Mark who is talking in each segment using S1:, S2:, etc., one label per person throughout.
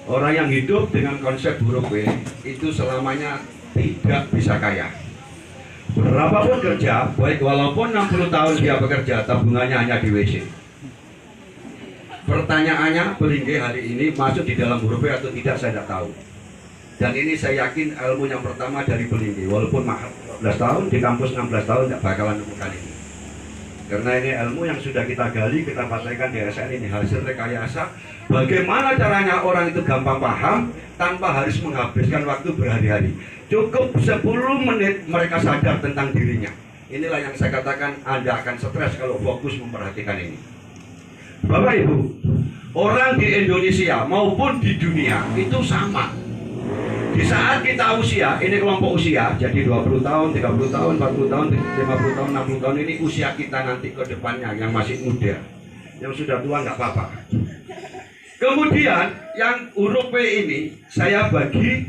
S1: Orang yang hidup dengan konsep huruf W itu selamanya tidak bisa kaya. Berapapun kerja, baik walaupun 60 tahun dia bekerja, tabungannya hanya di WC. Pertanyaannya, Beringge hari ini masuk di dalam huruf W atau tidak, saya tidak tahu. Dan ini saya yakin ilmu yang pertama dari Beringge, walaupun 14 tahun, di kampus 16 tahun, tidak bakalan nemukan ini. Karena ini ilmu yang sudah kita gali, kita praktekkan di SN, ini hasil rekayasa. Bagaimana caranya orang itu gampang paham tanpa harus menghabiskan waktu berhari-hari. Cukup 10 menit mereka sadar tentang dirinya. Inilah yang saya katakan Anda akan stres kalau fokus memperhatikan ini. Bapak Ibu, orang di Indonesia maupun di dunia itu sama. Di saat kita usia, ini kelompok usia, jadi 20 tahun, 30 tahun, 40 tahun, 50 tahun, 60 tahun, ini usia kita nanti ke depannya yang masih muda. Yang sudah tua nggak apa-apa. Kemudian yang huruf P ini saya bagi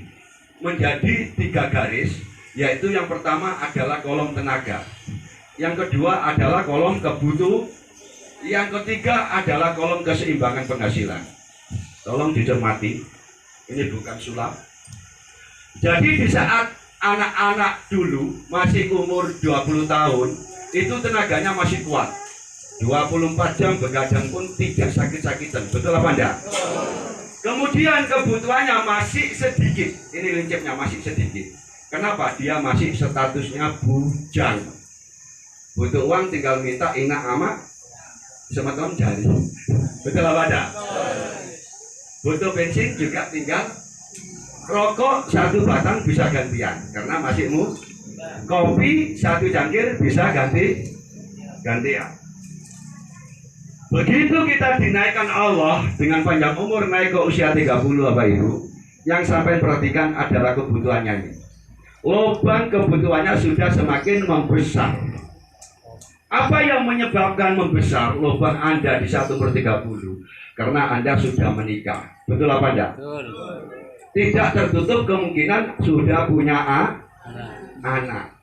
S1: menjadi 3 garis, yaitu yang pertama adalah kolom tenaga, yang kedua adalah kolom kebutuhan, yang ketiga adalah kolom keseimbangan penghasilan. Tolong dicermati, ini bukan sulap. Jadi di saat anak-anak dulu masih umur 20 tahun, itu tenaganya masih kuat. 24 jam begadang pun tidak sakit-sakitan. Betul apa enggak? Kemudian kebutuhannya masih sedikit. Ini lincipnya masih sedikit. Kenapa? Dia masih statusnya bujang. Butuh uang tinggal minta inak ama semeton jari. Betul apa enggak? Butuh bensin juga tinggal. Rokok 1 batang bisa gantian karena masih kopi 1 cangkir bisa gantian. Begitu kita dinaikkan Allah dengan panjang umur naik ke usia 30, Bapak Ibu, yang sampai perhatikan adalah kebutuhannya ini. Lubang kebutuhannya sudah semakin membesar. Apa yang menyebabkan membesar lubang Anda di 1/30? Karena Anda sudah menikah. Betul apa enggak? Tidak tertutup kemungkinan sudah punya anak.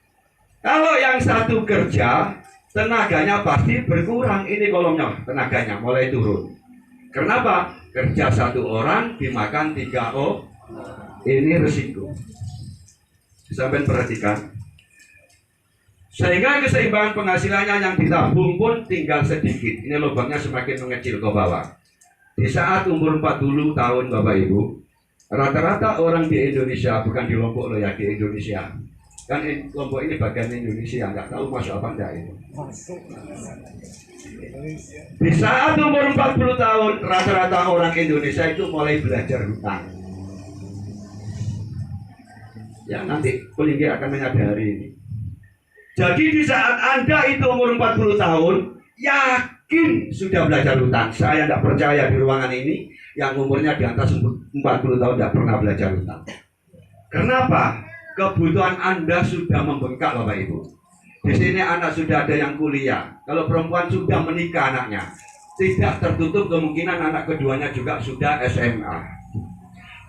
S1: Kalau yang satu kerja, tenaganya pasti berkurang. Ini kolomnya, tenaganya mulai turun. Kenapa? Kerja 1 orang dimakan 3 orang. Ini resiko. Sampai perhatikan. Sehingga keseimbangan penghasilannya yang ditabung pun tinggal sedikit. Ini lubangnya semakin mengecil ke bawah. Di saat umur 40 tahun, Bapak Ibu, rata-rata orang di Indonesia, bukan di Lombok loh ya, di Indonesia. Kan Lombok ini bagian Indonesia, nggak tahu masuk apa enggak itu. Di saat umur 40 tahun, rata-rata orang Indonesia itu mulai belajar hutang. Ya nanti Beringge akan menyadari ini. Jadi di saat Anda itu umur 40 tahun, yakin sudah belajar hutang. Saya tidak percaya di ruangan ini yang umurnya di atas 40 tahun tidak pernah belajar hutang. Kenapa? Kebutuhan Anda sudah membengkak, Bapak Ibu. Di sini anak sudah ada yang kuliah. Kalau perempuan sudah menikah anaknya, tidak tertutup kemungkinan anak keduanya juga sudah SMA.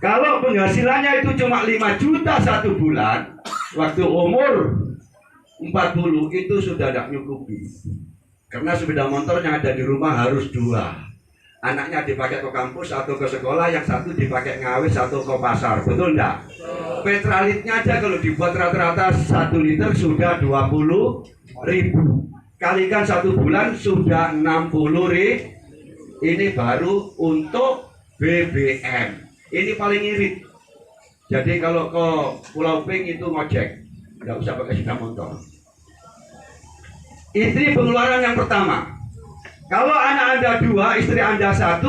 S1: Kalau penghasilannya itu cuma 5 juta 1 bulan, waktu umur 40 itu sudah tidak nyukupi. Karena sepeda motor yang ada di rumah harus 2. Anaknya dipakai ke kampus atau ke sekolah, yang satu dipakai ngawis atau ke pasar. Betul enggak? Petralitnya aja kalau dibuat rata-rata 1 liter sudah 20.000. Kalikan 1 bulan sudah 60.000. Ini baru untuk BBM. Ini paling irit. Jadi kalau ke Pulau Pink itu ngojek, nggak usah pakai sepeda motor. Istri pengeluaran yang pertama. Kalau anak Anda 2, istri Anda 1,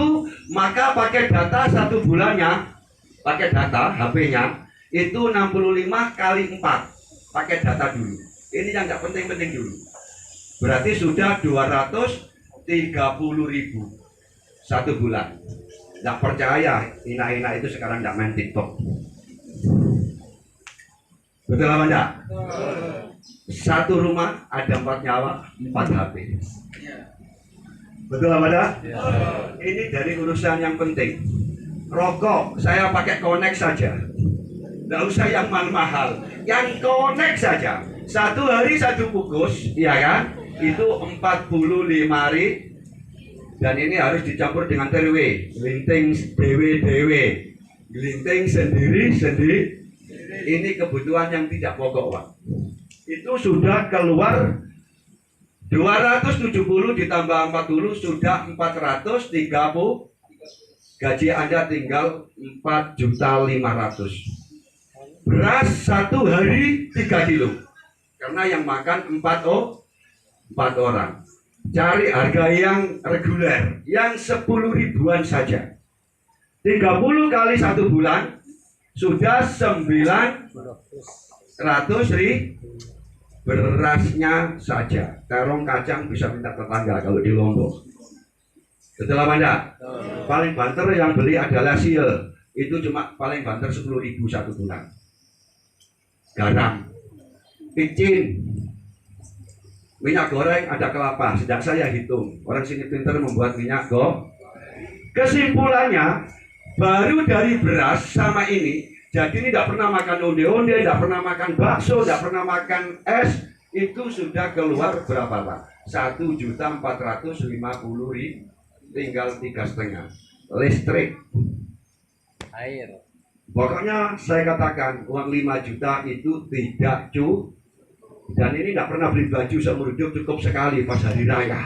S1: maka pakai data 1 bulannya, pakai data HP-nya itu 65 kali 4. Pakai data dulu. Ini yang nggak penting-penting dulu. Berarti sudah 230.000 1 bulan. Nggak percaya, ina-ina itu sekarang nggak main TikTok. Betul apa enggak? Satu rumah ada 4 nyawa, 4 HP. Betul apa enggak? Ini dari urusan yang penting. Rokok, saya pakai Konex saja. Nggak usah yang mahal-mahal. Yang Konex saja. 1 hari 1 bungkus, iya kan? Itu 45.000. Dan ini harus dicampur dengan terwe, linting dewe-dewe. Gelinting sendiri. Ini kebutuhan yang tidak pokok, Pak. Itu sudah keluar 270 ditambah 40 sudah 430. Gaji Anda tinggal 4.500.000. Beras satu hari 3 kilo. Karena yang makan 4 orang. Cari harga yang reguler, yang 10 ribuan saja. 30 kali 1 bulan sudah 900.000 berasnya saja. Terong kacang bisa minta tetangga kalau di Lombok. Betul apa enggak? Paling banter yang beli adalah siel. Itu cuma paling banter 10.000 1 bulan. Garam, picin, minyak goreng, ada kelapa. Sejak saya hitung, orang sini pintar membuat minyak goreng. Kesimpulannya, baru dari beras sama ini, jadi ini tidak pernah makan onde-onde, tidak pernah makan bakso, tidak pernah makan es, itu sudah keluar berapa, Pak? 1.450.000, tinggal 3,5. Listrik,
S2: air.
S1: pokoknya saya katakan uang 5 juta itu tidak cukup. Dan ini tidak pernah beli baju seumur hidup, cukup sekali pas hari raya.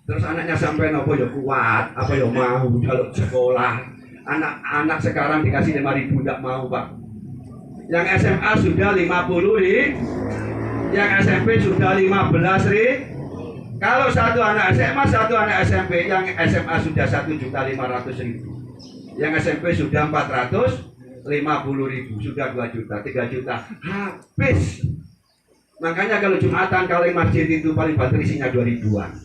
S1: Terus anaknya sampai apa ya kuat, apa ya mau kalau sekolah. Anak-anak sekarang dikasih 5.000 tidak mau, Pak. Yang SMA sudah 50.000, yang SMP sudah 15.000. Kalau satu anak SMA, satu anak SMP, yang SMA sudah 1.500.000. Yang SMP sudah 450.000, sudah 2 juta, 3 juta, habis. Makanya kalau Jumatan, kalau masjid itu paling banter isinya 2.000-an.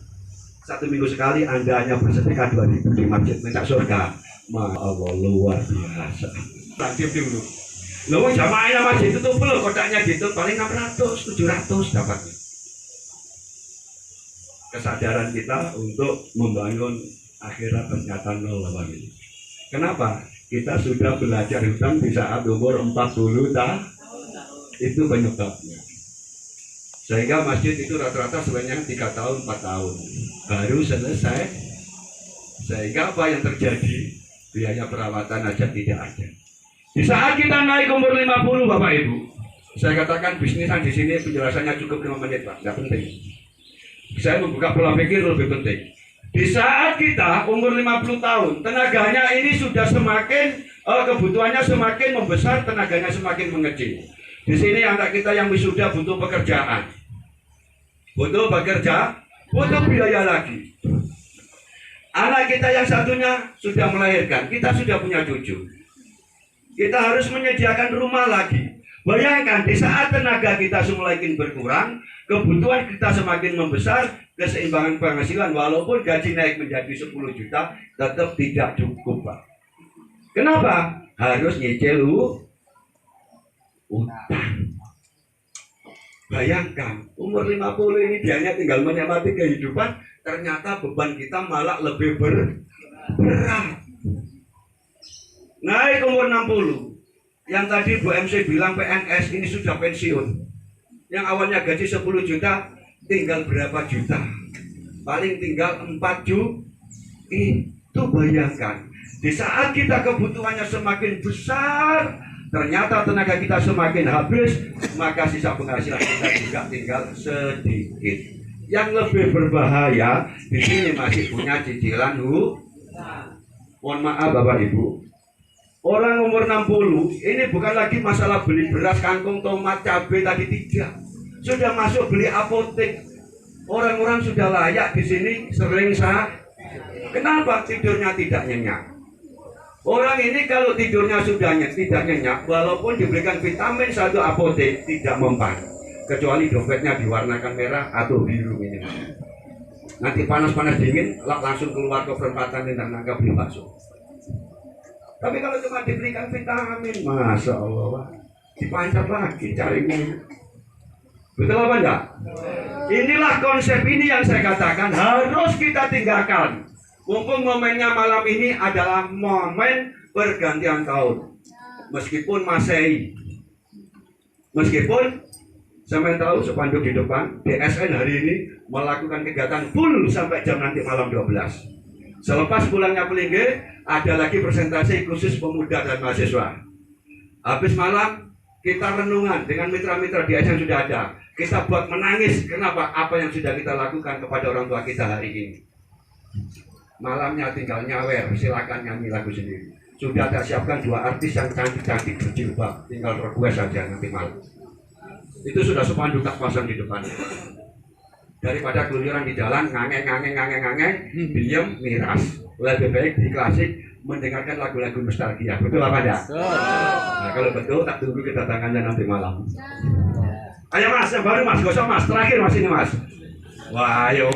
S1: 1 minggu sekali Anda hanya bersedekah 2.000 di masjid, minta surga. Masya Allah, luar biasa. Lanjut dulu. Loh, jamaahnya masjid itu tuh belum kotaknya gitu, paling 600, 700 dapatnya. Kesadaran kita untuk membangun akhirat ternyata nol, Bapak ini. Kenapa? Kita sudah belajar hutang di saat umur 40 tahun. Itu penyebabnya. Sehingga masjid itu rata-rata sebanyak 3 tahun, 4 tahun baru selesai. Sehingga apa yang terjadi? Biaya perawatan aja tidak ada. Di saat kita naik umur 50, Bapak Ibu, saya katakan bisnisan di sini penjelasannya cukup 5 menit, Pak. Tidak penting. Saya membuka pola pikir lebih penting. Di saat kita umur 50 tahun, tenaganya ini sudah semakin, kebutuhannya semakin membesar, tenaganya semakin mengecil. Di sini anak kita yang wisuda butuh pekerjaan. Butuh bekerja, butuh biaya lagi. Anak kita yang satunya sudah melahirkan, kita sudah punya cucu. Kita harus menyediakan rumah lagi. Bayangkan di saat tenaga kita semakin berkurang, kebutuhan kita semakin membesar, keseimbangan penghasilan walaupun gaji naik menjadi 10 juta tetap tidak cukup, Pak. Kenapa? Harus nyicil utang. Bayangkan umur 50 ini dianya tinggal menikmati kehidupan, ternyata beban kita malah lebih berat. Naik umur 60. Yang tadi Bu MC bilang PNS ini sudah pensiun. Yang awalnya gaji 10 juta tinggal berapa juta? Paling tinggal 4 juta. Itu bayangkan. Di saat kita kebutuhannya semakin besar, ternyata tenaga kita semakin habis, maka sisa penghasilan kita juga tinggal sedikit. Yang lebih berbahaya, di sini masih punya cicilan Mohon maaf Bapak Ibu. Orang umur 60 ini bukan lagi masalah beli beras, kangkung, tomat, cabai tadi tidak. Sudah masuk beli apotek. Orang-orang sudah layak di sini sering Kenapa tidurnya tidak nyenyak? Orang ini kalau tidurnya sudah tidak nyenyak, walaupun diberikan vitamin 1 apotek tidak mempan. Kecuali dompetnya diwarnakan merah atau biru ini. Nanti panas-panas dingin langsung keluar ke perempatan dan nangkap beli bakso. Tapi kalau cuma diberikan vitamin, Masya Allah, Pak, dipancat lagi carinya. Betul apa enggak? Inilah konsep ini yang saya katakan harus kita tinggalkan. Mumpung momennya malam ini adalah momen pergantian tahun. Meskipun Masehi. Meskipun saya tahu sepanduk di depan, DSN hari ini melakukan kegiatan full sampai jam nanti malam 12. Selepas pulangnya Pelingge, ada lagi presentasi khusus pemuda dan mahasiswa. Habis malam, kita renungan dengan mitra-mitra dia yang sudah ada. Kita buat menangis. Kenapa? Apa yang sudah kita lakukan kepada orang tua kita hari ini. Malamnya tinggal nyawer, silakan nyanyi lagu sendiri. Sudah ada siapkan 2 artis yang cantik-cantik berjilbab, tinggal request saja nanti malam. Itu sudah spanduk tak pasang di depan. Daripada keluyuran di jalan, ngangeng, diem, miras. Lebih baik di klasik mendengarkan lagu-lagu nostalgia. Betul apa enggak? Nah, kalau betul, tak tunggu kedatangannya nanti malam. Ayo mas, yang baru mas, gosok mas, terakhir mas ini mas. Wah, ayo.